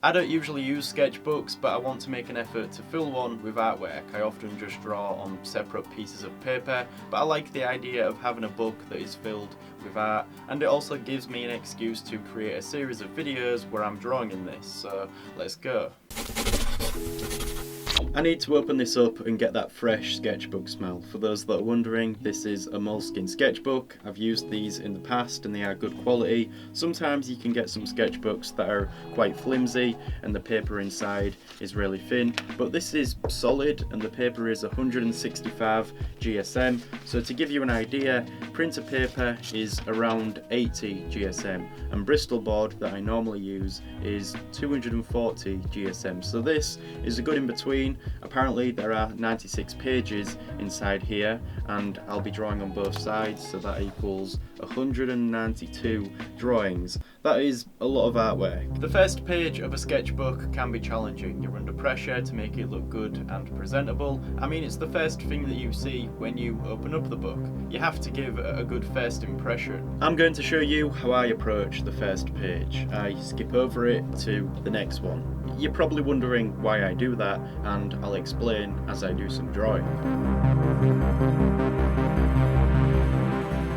I don't usually use sketchbooks, but I want to make an effort to fill one with artwork. I often just draw on separate pieces of paper, but I like the idea of having a book that is filled with art, and it also gives me an excuse to create a series of videos where I'm drawing in this, so let's go. I need to open this up and get that fresh sketchbook smell. For those that are wondering, this is a moleskin sketchbook. I've used these in the past and they are good quality. Sometimes you can get some sketchbooks that are quite flimsy and the paper inside is really thin, but this is solid and the paper is 165 GSM. So to give you an idea, printer paper is around 80 GSM and Bristol board that I normally use is 240 GSM. So this is a good in between. Apparently there are 96 pages inside here and I'll be drawing on both sides, so that equals 192 drawings. That is a lot of artwork. The first page of a sketchbook can be challenging. You're under pressure to make it look good and presentable. I mean, it's the first thing that you see when you open up the book. You have to give a good first impression. I'm going to show you how I approach the first page. I skip over it to the next one. You're probably wondering why I do that, and I'll explain as I do some drawing.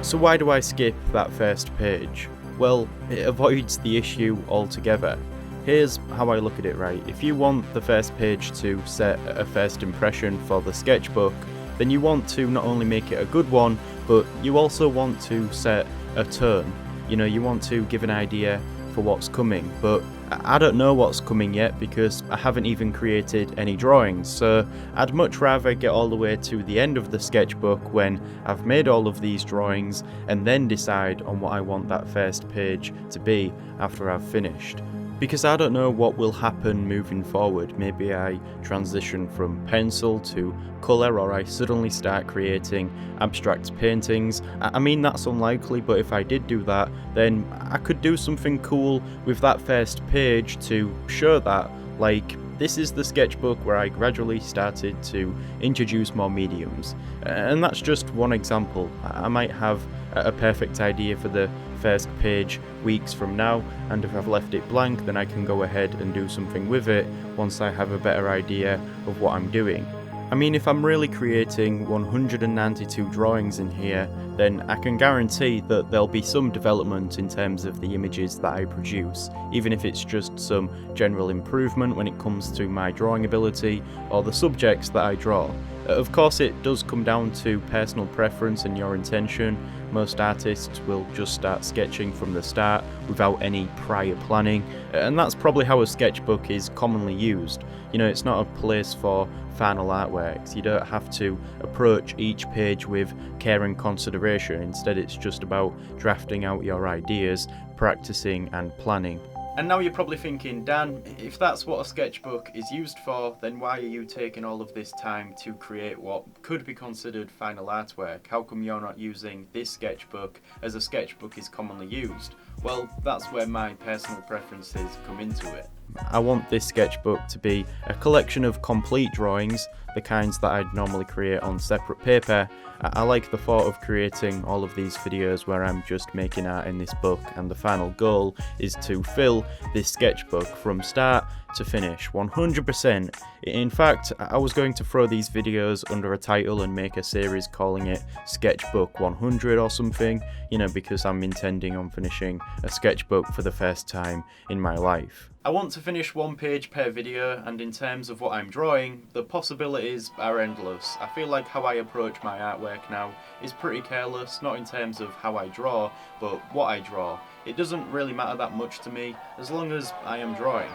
So why do I skip that first page? Well, it avoids the issue altogether. Here's how I look at it, right? If you want the first page to set a first impression for the sketchbook, then you want to not only make it a good one, but you also want to set a tone. You know, you want to give an idea for what's coming, but I don't know what's coming yet because I haven't even created any drawings, so I'd much rather get all the way to the end of the sketchbook when I've made all of these drawings and then decide on what I want that first page to be after I've finished. Because I don't know what will happen moving forward. Maybe I transition from pencil to colour, or I suddenly start creating abstract paintings. I mean, that's unlikely, but if I did do that, then I could do something cool with that first page to show that, like, this is the sketchbook where I gradually started to introduce more mediums. And that's just one example. I might have a perfect idea for the first page weeks from now, and if I've left it blank, then I can go ahead and do something with it once I have a better idea of what I'm doing. I mean, if I'm really creating 192 drawings in here, then I can guarantee that there'll be some development in terms of the images that I produce, even if it's just some general improvement when it comes to my drawing ability or the subjects that I draw. Of course, it does come down to personal preference and your intention. Most artists will just start sketching from the start without any prior planning, and that's probably how a sketchbook is commonly used. You know, it's not a place for final artworks. You don't have to approach each page with care and consideration. Instead, it's just about drafting out your ideas, practicing and planning. And now you're probably thinking, Dan, if that's what a sketchbook is used for, then why are you taking all of this time to create what could be considered final artwork? How come you're not using this sketchbook as a sketchbook is commonly used? Well, that's where my personal preferences come into it. I want this sketchbook to be a collection of complete drawings, the kinds that I'd normally create on separate paper. I like the thought of creating all of these videos where I'm just making art in this book, and the final goal is to fill this sketchbook from start to finish, 100%. In fact, I was going to throw these videos under a title and make a series calling it Sketchbook 100 or something, you know, because I'm intending on finishing a sketchbook for the first time in my life. I want to finish one page per video, and in terms of what I'm drawing, the possibilities are endless. I feel like how I approach my artwork now is pretty careless, not in terms of how I draw, but what I draw. It doesn't really matter that much to me, as long as I am drawing.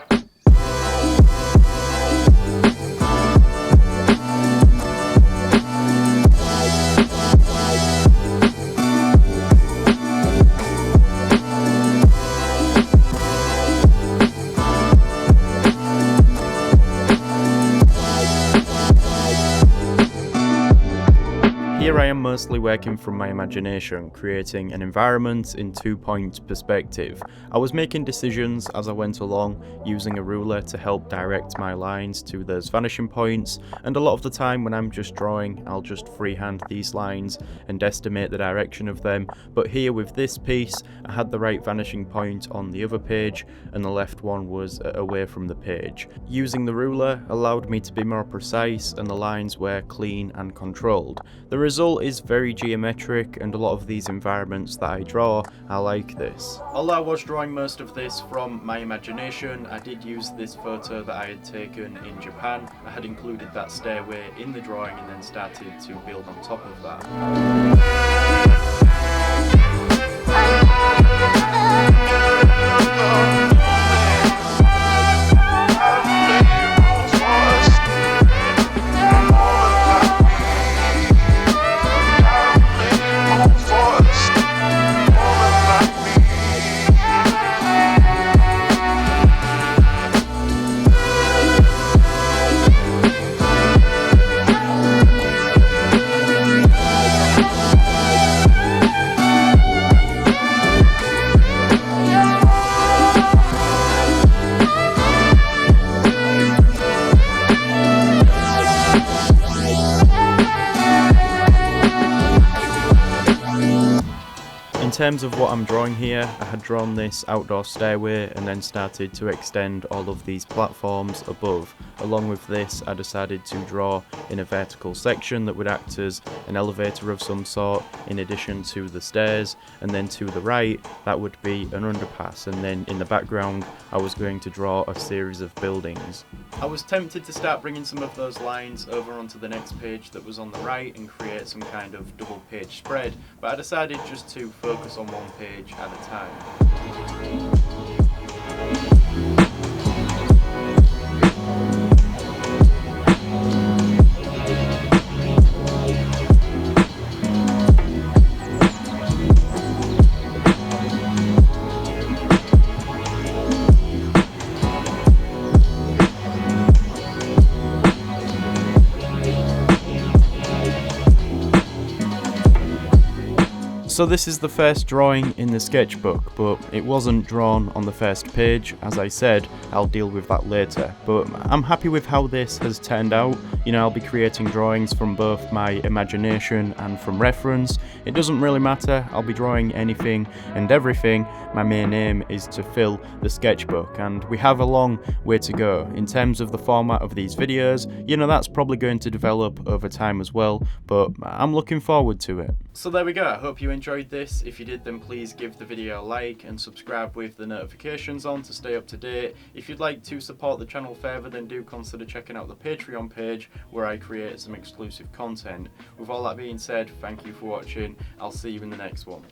Here I am mostly working from my imagination, creating an environment in 2-point perspective. I was making decisions as I went along, using a ruler to help direct my lines to those vanishing points, and a lot of the time when I'm just drawing, I'll just freehand these lines and estimate the direction of them, but here with this piece, I had the right vanishing point on the other page, and the left one was away from the page. Using the ruler allowed me to be more precise, and the lines were clean and controlled. The result is very geometric, and a lot of these environments that I draw are like this. Although I was drawing most of this from my imagination, I did use this photo that I had taken in Japan. I had included that stairway in the drawing and then started to build on top of that. In terms of what I'm drawing here, I had drawn this outdoor stairway and then started to extend all of these platforms above. Along with this, I decided to draw in a vertical section that would act as an elevator of some sort in addition to the stairs, and then to the right that would be an underpass, and then in the background I was going to draw a series of buildings. I was tempted to start bringing some of those lines over onto the next page that was on the right and create some kind of double page spread, but I decided just to focus on one page at a time. So this is the first drawing in the sketchbook, but it wasn't drawn on the first page. As I said, I'll deal with that later, but I'm happy with how this has turned out. You know, I'll be creating drawings from both my imagination and from reference. It doesn't really matter, I'll be drawing anything and everything. My main aim is to fill the sketchbook, and we have a long way to go. In terms of the format of these videos, you know, that's probably going to develop over time as well, but I'm looking forward to it. So there we go, I hope you enjoyed this. If you did, then please give the video a like and subscribe with the notifications on to stay up to date. If you'd like to support the channel further, then do consider checking out the Patreon page where I create some exclusive content. With all that being said, thank you for watching. I'll see you in the next one.